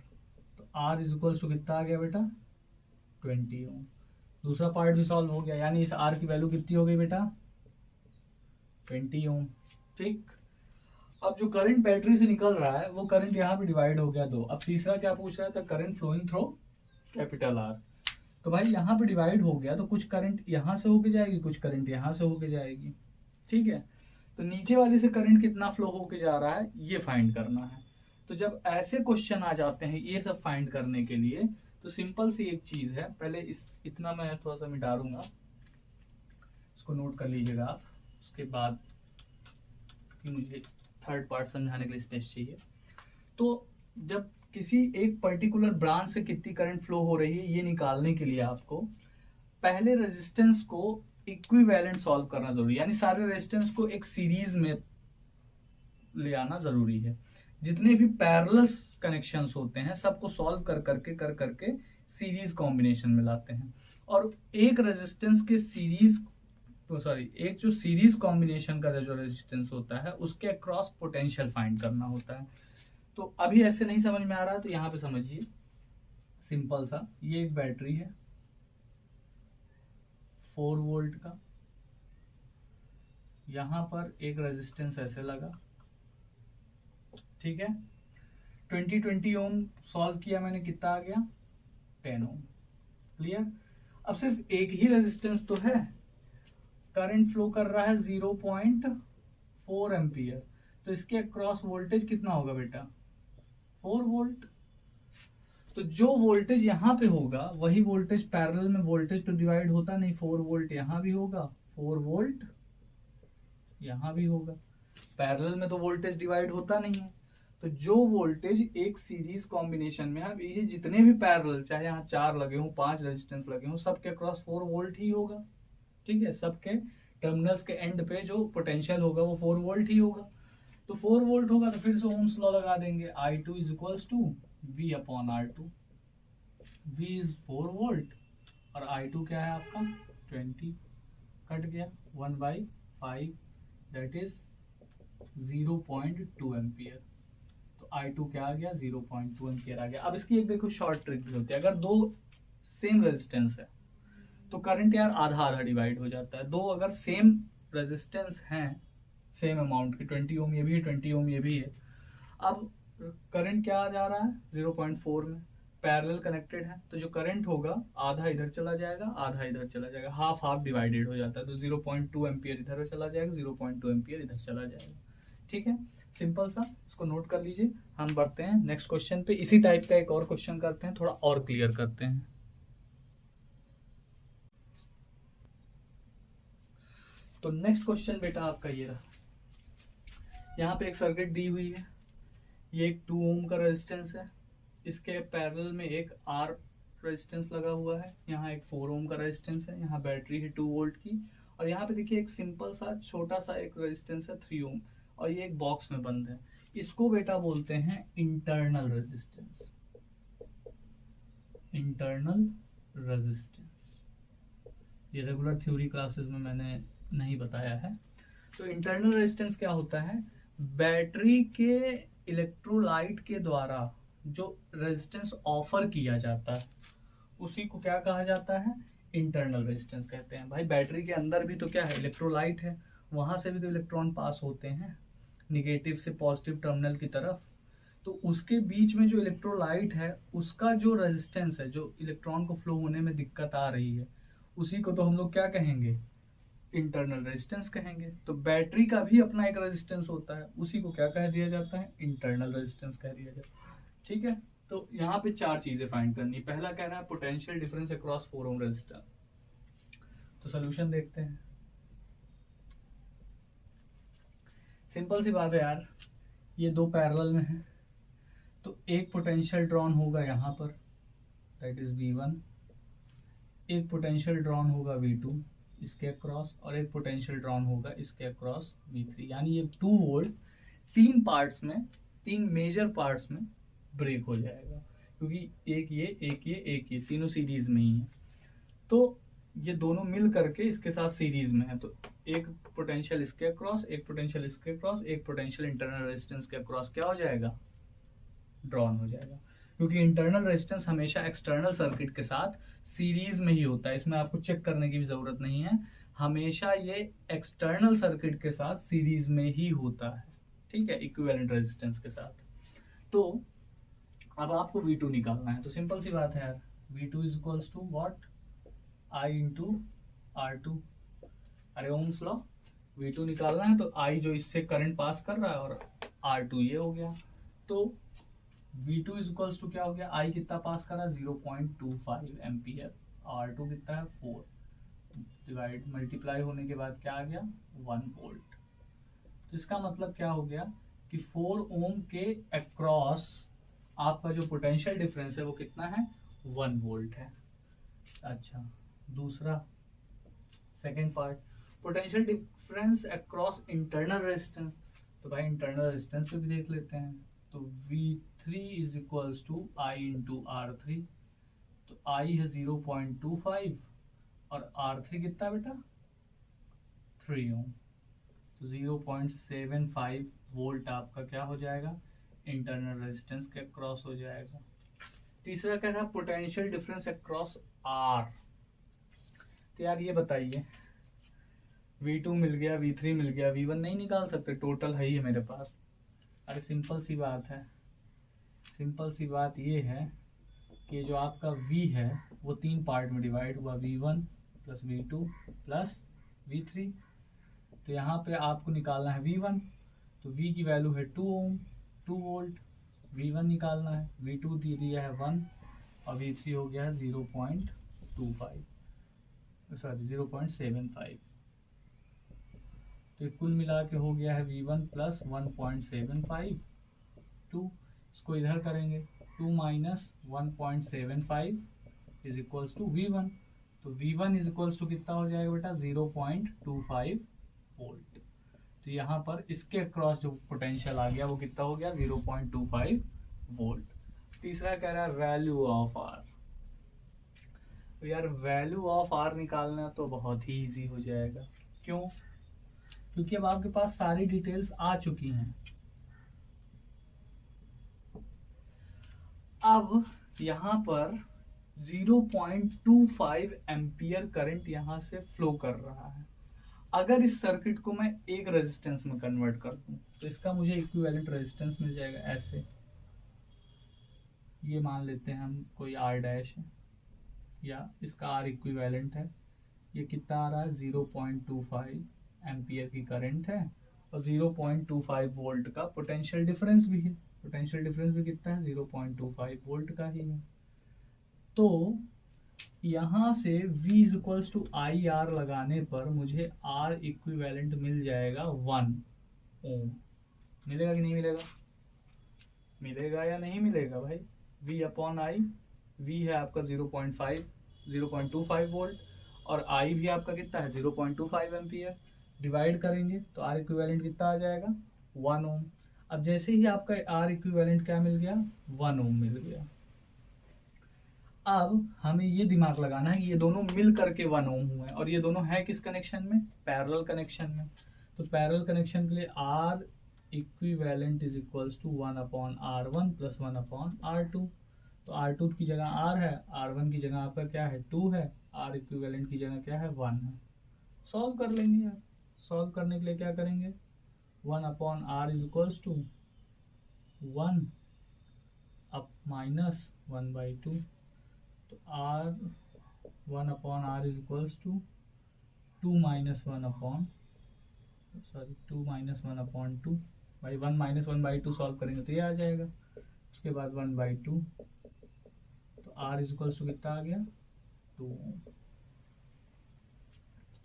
A: तो R इज इक्वल्स टू कितना आ गया बेटा, 20 ओम। दूसरा पार्ट भी सॉल्व हो गया, यानी इस R की वैल्यू कितनी हो गई बेटा, 20 ओम। ठीक, अब जो करंट बैटरी से निकल रहा है वो करंट यहाँ पे डिवाइड हो गया 2। अब तीसरा क्या पूछ रहा है, तो current flowing through capital R। तो भाई यहाँ पे डिवाइड हो गया तो कुछ करंट यहाँ से होके जाएगी, कुछ करंट यहाँ से होके जाएगी। ठीक है, तो नीचे वाले से करंट कितना फ्लो होके जा रहा है ये फाइंड करना है। तो जब ऐसे क्वेश्चन आ जाते हैं ये सब फाइंड करने के लिए, तो सिंपल सी एक चीज है, पहले इस इतना मैं थोड़ा सा मिटा दूंगा, इसको नोट कर लीजिएगा आप, उसके बाद कि मुझे थर्ड पार्ट समझाने के लिए स्पेस चाहिए। तो जब किसी एक पर्टिकुलर ब्रांच से कितनी करंट फ्लो हो रही है ये निकालने के लिए आपको पहले रेजिस्टेंस को इक्विवेलेंट सॉल्व करना जरूरी है, यानी सारे रेजिस्टेंस को एक सीरीज में ले आना जरूरी है। जितने भी पैरेलल कनेक्शंस होते हैं सबको सॉल्व कर करके सीरीज कॉम्बिनेशन में लाते हैं, और एक रेजिस्टेंस के सीरीज एक जो सीरीज कॉम्बिनेशन का जो रेजिस्टेंस होता है उसके अक्रॉस पोटेंशियल फाइंड करना होता है। तो अभी ऐसे नहीं समझ में आ रहा है तो यहाँ पे समझिए, सिंपल सा, ये एक बैटरी है 4 वोल्ट का, यहां पर एक रेजिस्टेंस ऐसे लगा, ठीक है, 20 ओम सॉल्व किया मैंने, कितना आ गया, 10 ओम। क्लियर, अब सिर्फ एक ही रेजिस्टेंस तो है, करंट फ्लो कर रहा है 0.4 एम्पियर, तो इसके अक्रॉस वोल्टेज कितना होगा बेटा, 4 वोल्ट। तो जो वोल्टेज यहाँ पे होगा वही वोल्टेज पैरेलल में वोल्टेज तो डिवाइड होता नहीं, 4 वोल्ट यहाँ भी होगा, 4 वोल्ट यहाँ भी होगा, पैरेलल में तो वोल्टेज डिवाइड होता नहीं है। तो जो वोल्टेज एक सीरीज कॉम्बिनेशन में है, ये जितने भी पैरेलल, चाहे यहाँ 4 लगे हों, 5 रेजिस्टेंस लगे हों, सबके अक्रॉस 4 वोल्ट ही होगा। ठीक है, सबके टर्मिनल्स के एंड पे जो पोटेंशियल होगा वो 4 वोल्ट ही होगा। तो 4 वोल्ट होगा तो फिर से ओम्स लॉ लगा देंगे, I2 is equals to V upon R2। V is 4 volt और I2 क्या है आपका 20, कट गया 1/5, दैट इज 0.2 एम्पियर। तो I2 क्या आ गया 0.2 एम्पियर आ गया। अब इसकी एक देखो शॉर्ट ट्रिक भी होती है, अगर दो सेम रेजिस्टेंस है तो करंट यार आधा आधा डिवाइड हो जाता है। दो अगर सेम रेजिस्टेंस हैं सेम अमाउंट की, 20 ओम ये भी है 20 ओम ये भी है, अब करंट क्या जा रहा है 0.4 में, पैरेलल कनेक्टेड है, तो जो करंट होगा आधा इधर चला जाएगा आधा इधर चला जाएगा, हाफ हाफ डिवाइडेड हो जाता है। तो 0.2 एम्पियर इधर चला जाएगा 0.2 एम्पियर इधर चला जाएगा। ठीक है, सिंपल सा, इसको नोट कर लीजिए। हम बढ़ते हैं नेक्स्ट क्वेश्चन पे, इसी टाइप का एक और क्वेश्चन करते हैं, थोड़ा और क्लियर करते हैं। तो नेक्स्ट क्वेश्चन बेटा आपका ये रहा, यहाँ पे एक सर्किट दी हुई है, ये एक 2 ओम का रेजिस्टेंस है, इसके पैरेलल में एक R रेजिस्टेंस लगा हुआ है, यहाँ एक 4 ओम का रेजिस्टेंस है, यहाँ बैटरी है 2 वोल्ट की, और यहाँ पे देखिए एक सिंपल सा छोटा सा एक रेजिस्टेंस है 3 ओम, और ये एक बॉक्स में बंद है। इसको बेटा बोलते हैं इंटरनल रेजिस्टेंस। इंटरनल रेजिस्टेंस ये रेगुलर थ्योरी क्लासेस में मैंने नहीं बताया है। तो इंटरनल रेजिस्टेंस क्या होता है, बैटरी के इलेक्ट्रोलाइट के द्वारा जो रेजिस्टेंस ऑफर किया जाता है उसी को क्या कहा जाता है, इंटरनल रेजिस्टेंस कहते हैं। भाई बैटरी के अंदर भी तो क्या है, इलेक्ट्रोलाइट है, वहां से भी तो इलेक्ट्रॉन पास होते हैं निगेटिव से पॉजिटिव टर्मिनल की तरफ, तो उसके बीच में जो इलेक्ट्रोलाइट है उसका जो रेजिस्टेंस है, जो इलेक्ट्रॉन को फ्लो होने में दिक्कत आ रही है, उसी को तो हम लोग क्या कहेंगे, इंटरनल रेजिस्टेंस कहेंगे। तो बैटरी का भी अपना एक रेजिस्टेंस होता है, उसी को क्या कह दिया जाता है, इंटरनल रेजिस्टेंस कह दिया जाता है। ठीक है, तो यहाँ पे 4 चीजें फाइंड करनी। पहला कह रहा है potential difference across 4 ohm resistor. तो सोल्यूशन देखते हैं। सिंपल सी बात है यार, ये दो पैरेलल में है, तो एक पोटेंशियल ड्रॉन होगा यहाँ पर, दैट इज V1, एक पोटेंशियल ड्रॉन होगा V2 इसके अक्रॉस, और एक पोटेंशियल ड्रॉन होगा इसके अक्रॉस V3। यानी ये 2 वोल्ट 3 पार्ट्स में, 3 मेजर पार्ट्स में ब्रेक हो जाएगा, क्योंकि एक ये तीनों सीरीज में ही है। तो ये दोनों मिल करके इसके साथ सीरीज में है, तो एक पोटेंशियल इसके अक्रॉस, एक पोटेंशियल इसके अक्रॉस, एक पोटेंशियल इंटरनल रेजिस्टेंस के अक्रॉस क्या हो जाएगा, ड्रॉन हो जाएगा। क्योंकि इंटरनल रेजिस्टेंस हमेशा एक्सटर्नल सर्किट के साथ सीरीज में ही होता है, इसमें आपको चेक करने की भी जरूरत नहीं है, हमेशा ये एक्सटर्नल सर्किट के साथ सीरीज में ही होता है। ठीक है, इक्विवेलेंट रेजिस्टेंस के साथ। तो अब आपको V2 निकालना है, तो सिंपल सी बात है यार, V2 is equals to what, I into R2। अरे ओम्स लॉ, V2 निकालना है तो I जो इससे करंट पास कर रहा है और R2 ये हो गया। तो V2 इज इक्वल्स टू क्या हो गया, I कितना पास करा 0.25 एम्पियर, R2 कितना है 4, डिवाइड मल्टीप्लाई होने के बाद क्या आ गया 1 वोल्ट। तो इसका मतलब क्या हो गया कि 4 ओम के अक्रॉस आपका जो पोटेंशियल डिफरेंस है वो कितना है 1 वोल्ट है। अच्छा, दूसरा second part, potential difference across internal resistance. तो भाई इंटरनल रेजिस्टेंस पे भी देख लेते हैं। तो V3 is equals to I into R3। तो I है 0.25 और R3 कितना बेटा 3 ओम, तो 0.75 वोल्ट आपका क्या हो जाएगा, इंटरनल रेजिस्टेंस के अक्रॉस हो जाएगा। तीसरा कह रहा है पोटेंशियल डिफरेंस अक्रॉस R। तो यार ये बताइए, V2 मिल गया, V3 मिल गया, V1 नहीं निकाल सकते, टोटल है ही है मेरे पास। अरे सिंपल सी बात है, सिंपल सी बात ये है कि जो आपका V है वो 3 पार्ट में डिवाइड हुआ, V1 plus V2 plus V3। तो यहाँ पे आपको निकालना है V1, तो V की वैल्यू है 2 ओम 2 वोल्ट, V1 निकालना है, V2 दे दिया है 1 और V3 हो गया है 0.25 सॉरी 0.75। तो कुल मिला के हो गया है V1 प्लस 1.75 2, इसको इधर करेंगे 2 minus 1.75 is equals to V1। तो V1 इज इक्वल्स टू कितना हो जाएगा बेटा 0.25 वोल्ट। तो यहाँ पर इसके अक्रॉस जो पोटेंशियल आ गया वो कितना हो गया 0.25 वोल्ट। तीसरा कह रहा है वैल्यू ऑफ R। तो यार वैल्यू ऑफ आर निकालना तो बहुत ही इजी हो जाएगा। क्यों? क्योंकि अब आपके पास सारी डिटेल्स आ चुकी हैं। अब यहाँ पर 0.25 एम्पियर करंट यहाँ से फ्लो कर रहा है। अगर इस सर्किट को मैं एक रेजिस्टेंस में कन्वर्ट कर दूं तो इसका मुझे इक्विवेलेंट रेजिस्टेंस मिल जाएगा ऐसे। ये मान लेते हैं हम कोई आर डैश है या इसका आर इक्विवेलेंट है। ये कितना आ रहा है? 0.25 एम्पियर की करंट है और 0.25 वोल्ट का पोटेंशियल डिफरेंस भी है। पोटेंशियल डिफरेंस भी कितना है? 0.25 वोल्ट का ही है। तो यहाँ से V equals to I R लगाने पर मुझे R इक्विवेलेंट मिल जाएगा 1 ओम। मिलेगा कि नहीं मिलेगा? मिलेगा या नहीं मिलेगा भाई? V अपॉन आई, V है आपका 0.25 वोल्ट और I भी आपका कितना है? 0.25 एम्पियर। डिवाइड करेंगे तो R इक्विवेलेंट कितना आ जाएगा? 1 ओम। अब जैसे ही आपका R इक्विवेलेंट क्या मिल गया? 1 ओम मिल गया। अब हमें ये दिमाग लगाना है कि ये दोनों मिल करके 1 ओम हुए और ये दोनों है किस कनेक्शन में? पैरेलल कनेक्शन में। तो पैरेलल कनेक्शन के लिए R equivalent is equals to 1 upon R1 plus 1 upon R2। तो R2 की जगह R है, R1 की जगह आपका क्या है? 2 है, R इक्विवेलेंट की जगह क्या है? 1 है। सॉल्व कर लेंगे यार। सॉल्व करने के लिए क्या करेंगे? 1 अपॉन R is equals to 1 up minus 1/2। तो R 1 अपॉन R is equals to 2 minus 1 upon 2 भाई 1 माइनस 1/2 सॉल्व करेंगे तो ये आ जाएगा। उसके बाद 1/2 तो R इज इक्वल्स टू कितना आ गया? 2 ओम।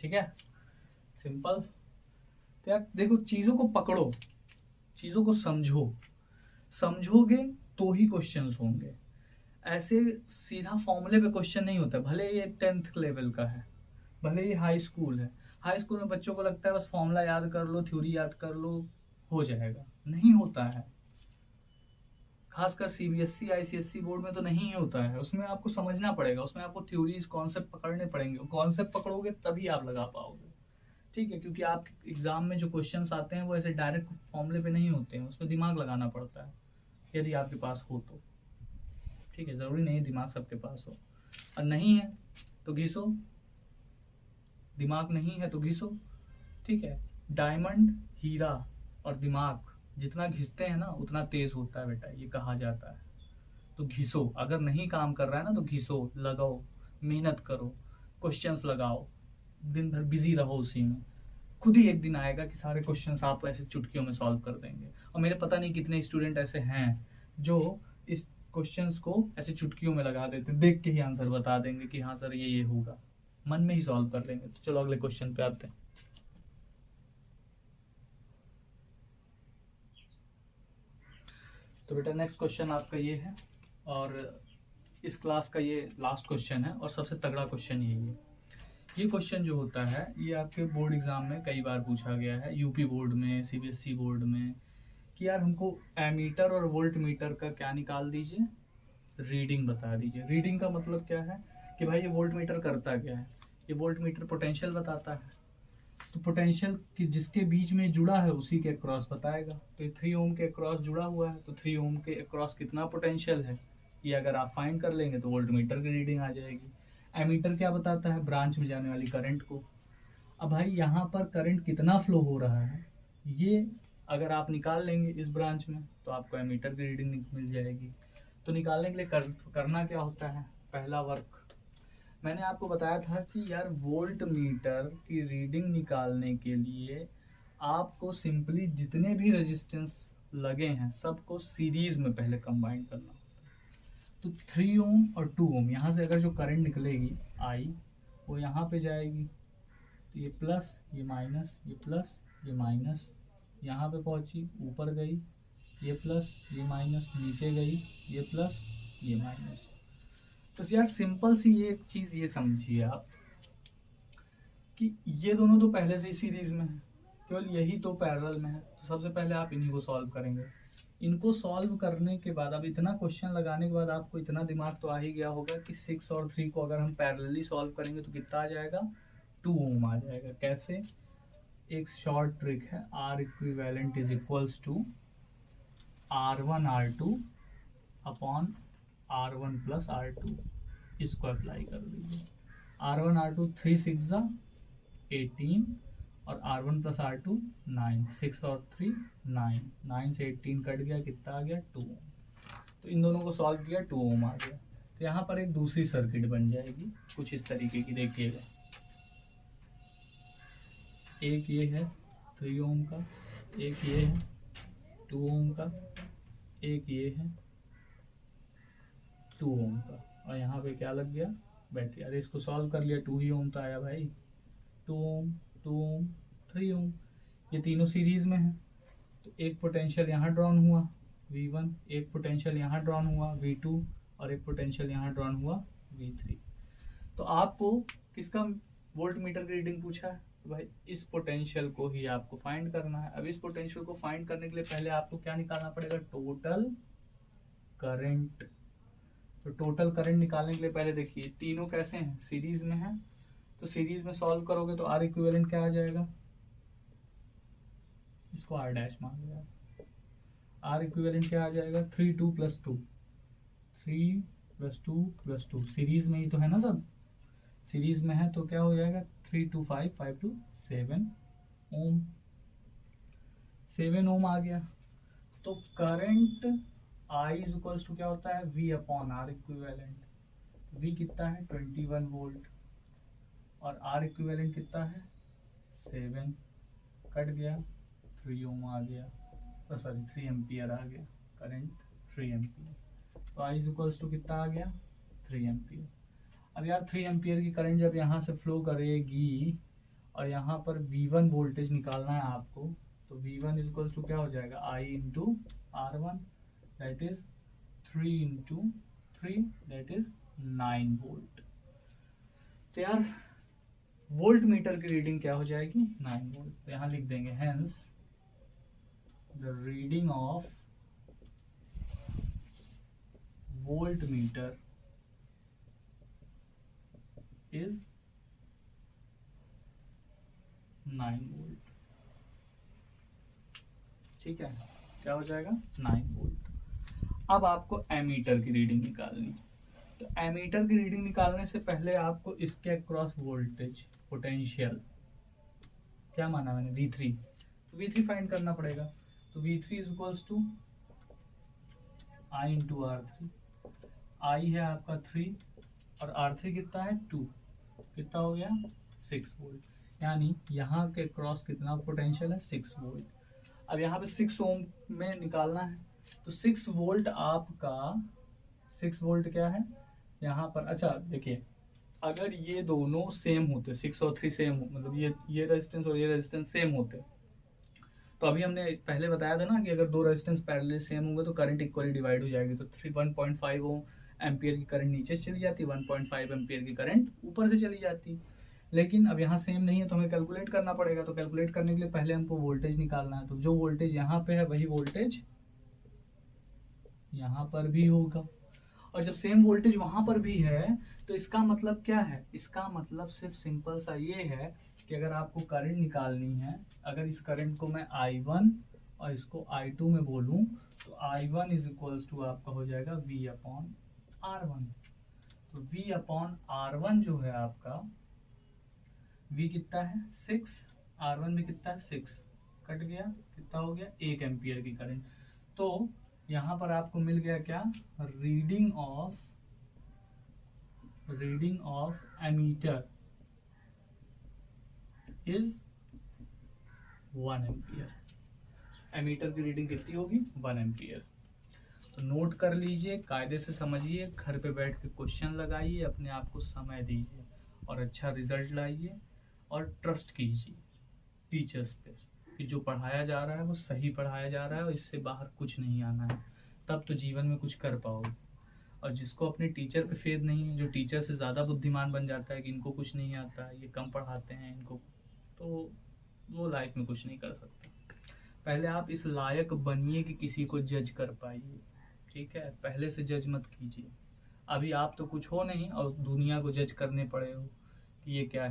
A: ठीक है, सिंपल। तो यार देखो, चीज़ों को पकड़ो, चीज़ों को समझो, समझोगे तो ही क्वेश्चंस होंगे। ऐसे सीधा फॉर्मूले पे क्वेश्चन नहीं होता। भले ये 10th लेवल का है, भले ये हाई स्कूल है, हाई स्कूल में बच्चों को लगता है बस फॉर्मूला याद कर लो, थ्योरी याद कर लो, हो जाएगा। नहीं होता है। खासकर सीबीएसई आईसीएसई बोर्ड में तो नहीं होता है। उसमें आपको समझना पड़ेगा, उसमें आपको थ्योरीज कॉन्सेप्ट पकड़ने पड़ेंगे। कॉन्सेप्ट पकड़ोगे तभी आप लगा पाओगे। ठीक है, क्योंकि आप एग्जाम में जो क्वेश्चंस आते हैं वो ऐसे डायरेक्ट फॉर्मूले पे नहीं होते हैं, उसमें दिमाग लगाना पड़ता है यदि आपके पास हो तो। ठीक है, ज़रूरी नहीं दिमाग सबके पास हो, और नहीं है तो घिसो। दिमाग नहीं है तो घिसो। ठीक है, डायमंड, हीरा और दिमाग जितना घिसते हैं ना उतना तेज होता है बेटा, ये कहा जाता है। तो घिसो। अगर नहीं काम कर रहा है ना तो घिसो, लगाओ, मेहनत करो, क्वेश्चंस लगाओ, दिन भर बिजी रहो उसी में। खुद ही एक दिन आएगा कि सारे क्वेश्चंस आप ऐसे चुटकियों में सॉल्व कर देंगे। और मेरे पता नहीं कितने स्टूडेंट ऐसे हैं जो इस क्वेश्चंस को ऐसे चुटकियों में लगा देते, देख के ही आंसर बता देंगे कि हाँ सर ये होगा, मन में ही सॉल्व कर देंगे। तो चलो अगले क्वेश्चन पे आते हैं। तो बेटा नेक्स्ट क्वेश्चन आपका ये है और इस क्लास का ये लास्ट क्वेश्चन है और सबसे तगड़ा क्वेश्चन यही है। ये क्वेश्चन जो होता है ये आपके बोर्ड एग्जाम में कई बार पूछा गया है, यूपी बोर्ड में, सीबीएसई बोर्ड में, कि यार हमको एमीटर और वोल्ट मीटर का क्या निकाल दीजिए, रीडिंग बता दीजिए। रीडिंग का मतलब क्या है कि भाई ये वोल्ट मीटर करता क्या है? ये वोल्ट मीटर पोटेंशियल बताता है। तो पोटेंशियल कि जिसके बीच में जुड़ा है उसी के अक्रॉस बताएगा। तो ये 3 ओम के अक्रॉस जुड़ा हुआ है, तो 3 ओम के अक्रॉस कितना पोटेंशियल है ये अगर आप फाइंड कर लेंगे तो वोल्ट मीटर की रीडिंग आ जाएगी। एमीटर क्या बताता है? ब्रांच में जाने वाली करंट को। अब भाई यहाँ पर करंट कितना फ्लो हो रहा है ये अगर आप निकाल लेंगे इस ब्रांच में तो आपको एमीटर की रीडिंग मिल जाएगी। तो निकालने के लिए करना क्या होता है? पहला वर्क मैंने आपको बताया था कि यार वोल्ट मीटर की रीडिंग निकालने के लिए आपको सिंपली जितने भी रेजिस्टेंस लगे हैं सबको सीरीज में पहले कंबाइन करना होता है। तो 3 ओम और 2 ओम यहाँ से अगर जो करंट निकलेगी आई वो यहाँ पे जाएगी, तो ये प्लस, ये माइनस, ये प्लस, ये माइनस, यहाँ पे पहुँची, ऊपर गई, ये प्लस, ये माइनस, नीचे गई, ये प्लस, ये माइनस। तो यार सिंपल सी ये एक चीज़ ये समझिए आप कि ये दोनों तो पहले से ही सीरीज में है, केवल यही तो पैरेलल में है। तो सबसे पहले आप इन्हीं को सॉल्व करेंगे। इनको सॉल्व करने के बाद, अब इतना क्वेश्चन लगाने के बाद आपको इतना दिमाग तो आ ही गया होगा कि 6 और 3 को अगर हम पैरेलली सॉल्व करेंगे तो कितना आ जाएगा, 2 ओम आ जाएगा। कैसे? एक शॉर्ट ट्रिक है, R equivalent is equals to R1 R2 upon R1 plus R2, इसको अप्लाई कर लीजिए। R1 R2 3 6 18 और R1 प्लस R2 9, 6 और 3 9, 9 से 18 कट गया, कितना आ गया, 2 ओम। तो इन दोनों को सॉल्व किया, 2 ओम आ गया। तो यहाँ पर एक दूसरी सर्किट बन जाएगी कुछ इस तरीके की, देखिएगा। एक ये है 3 ओम का, एक ये है 2 ओम का, एक ये है 2 ओम का, और यहाँ पे क्या लग गया, बैटरी। अरे इसको सॉल्व कर लिया, 2 ही ओम तो आया भाई। 2 ओम 2 ओम 3 ओम, ये तीनों सीरीज में है। तो एक पोटेंशियल यहाँ ड्रॉन हुआ V1, एक पोटेंशियल यहाँ ड्रॉन हुआ V2, और एक पोटेंशियल यहाँ ड्रॉन हुआ V3। तो आपको किसका वोल्ट मीटर की रीडिंग पूछा है, तो भाई इस पोटेंशियल को ही आपको फाइंड करना है। अब इस पोटेंशियल को फाइंड करने के लिए पहले आपको क्या निकालना पड़ेगा, टोटल करंट। तो टोटल करंट निकालने के लिए पहले देखिए तीनों कैसे हैं, सीरीज में है। तो सीरीज में सॉल्व करोगे तो आर इक्विवेलेंट क्या आ जाएगा, इसको आर डैश मान लिया। आर इक्विवेलेंट क्या आ जाएगा, 3 2 + 2, 3 + 2 + 2, सीरीज में ही तो है ना सब, सीरीज में है तो क्या हो जाएगा, 3 2 5 5 2 7 ओम, 7 ओम आ गया। तो current I is equals to क्या होता है, V upon R equivalent. V कितना है, 21 वोल्ट, और आर इक्विवेलेंट कितना है, 7, कट गया, 3 ओम आ गया, सॉरी 3 एम्पियर आ गया, करंट 3 एम्पियर। तो I इज इक्वल्स टू कितना आ गया, 3 एम्पियर। अब यार 3 एम्पियर की करंट जब यहाँ से फ्लो करेगी और यहाँ पर V1 वोल्टेज निकालना है आपको, तो V1 इज इक्वल्स टू क्या हो जाएगा, I into R1, that is 3 into 3, that is 9 volt. तो यार वोल्ट मीटर की रीडिंग क्या हो जाएगी, 9 वोल्ट। तो यहाँ लिख देंगे, hence the reading of volt meter is 9 volt. ठीक है, क्या हो जाएगा, 9 वोल्ट। अब आपको एमीटर की रीडिंग निकालनी है। तो एमीटर की रीडिंग निकालने से पहले आपको इसके अक्रॉस वोल्टेज पोटेंशियल क्या माना मैंने, V3, तो V3 फाइंड करना पड़ेगा। तो V3 is equals to I into R3। I है आपका 3 और R3 कितना है, 2, कितना हो गया, 6 वोल्ट। यानी यहाँ के क्रॉस कितना पोटेंशियल है, 6 वोल्ट। अब यहाँ पे 6 ओम में निकालना है, तो 6 वोल्ट आपका, 6 वोल्ट क्या है यहाँ पर। अच्छा देखिए, अगर ये दोनों सेम होते, 6 और 3 सेम हो, मतलब ये रेजिस्टेंस और ये रेजिस्टेंस सेम होते, तो अभी हमने पहले बताया था ना कि अगर दो रेजिस्टेंस पैरेलल सेम होंगे तो करंट इक्वली डिवाइड हो जाएगी। तो 1.5 ओम एम्पियर की करंट नीचे से चली जाती, 1.5 एम्पियर की करंट ऊपर से चली जाती। लेकिन अब यहाँ सेम नहीं है तो हमें कैलकुलेट करना पड़ेगा। तो कैलकुलेट करने के लिए पहले हमको वोल्टेज निकालना है। तो जो वोल्टेज यहाँ पे है वही वोल्टेज यहाँ पर भी होगा, और जब सेम वोल्टेज वहां पर भी है तो इसका मतलब क्या है, इसका मतलब सिर्फ सिंपल सा ये है कि अगर आपको करंट निकालनी है, अगर इस करंट को मैं I1 और इसको I2 में बोलूं, तो I1 इज इक्वल्स टू आपका हो जाएगा V अपॉन R1। तो V अपॉन R1 जो है आपका, V कितना है 6, R1 भी कितना है 6, कट गया, कितना हो गया 1 एम्पियर की करंट। तो यहाँ पर आपको मिल गया क्या, reading of ammeter is 1 ampere. Ammeter की रीडिंग कितनी होगी, 1 एम्पियर। तो नोट कर लीजिए, कायदे से समझिए, घर पे बैठ के क्वेश्चन लगाइए, अपने आप को समय दीजिए और अच्छा रिजल्ट लाइए, और ट्रस्ट कीजिए टीचर्स पे कि जो पढ़ाया जा रहा है वो सही पढ़ाया जा रहा है और इससे बाहर कुछ नहीं आना है, तब तो जीवन में कुछ कर पाओगे। और जिसको अपने टीचर पे फेथ नहीं है, जो टीचर से ज़्यादा बुद्धिमान बन जाता है कि इनको कुछ नहीं आता है, ये कम पढ़ाते हैं इनको, तो वो लाइफ में कुछ नहीं कर सकता। पहले आप इस लायक बनिए कि किसी को जज कर पाइए, ठीक है? पहले से जज मत कीजिए। अभी आप तो कुछ हो नहीं और दुनिया को जज करने पड़े हो कि ये क्या है।